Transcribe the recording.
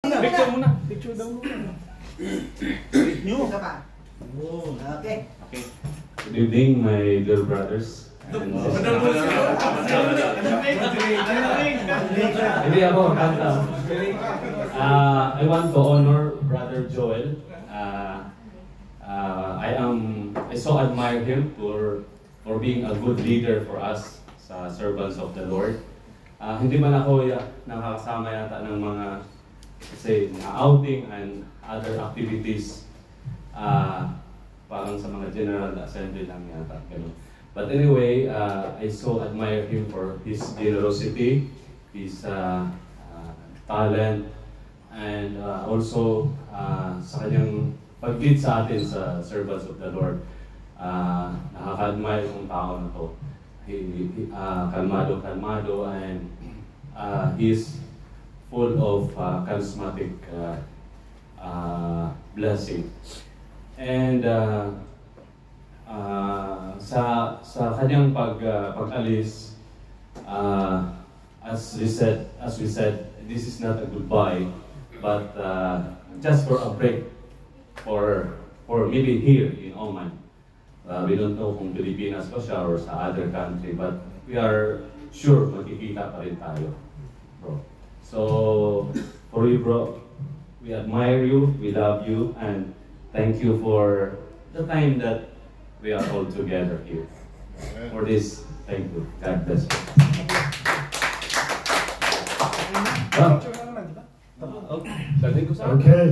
Picture muna. Picture daw muna. New. Okay. Okay. Good evening, my dear brothers. Hindi ako kanta. I want to honor Brother Joel. I so admire him for being a good leader for us sa servants of the Lord. Hindi man ako nakakasama yata ng mga outing and other activities. Parang sa mga general assembly lang yata. Ganun. But anyway, I so admire him for his generosity, his talent, and also sa kanyang pag-lead sa atin sa servants of the Lord. Nakaka-admire itong tao na to. Kalmado, and he's full of charismatic blessing. And sa kanyang pag-alis, as we said, this is not a goodbye, but just for a break for maybe here in Oman. We don't know kung Pilipinas pa siya or sa other country, but we are sure magkikita pa rin tayo, bro. So, for you, bro, we admire you, we love you, and thank you for the time that we are all together here. For this, thank you. God bless you. Okay. Okay.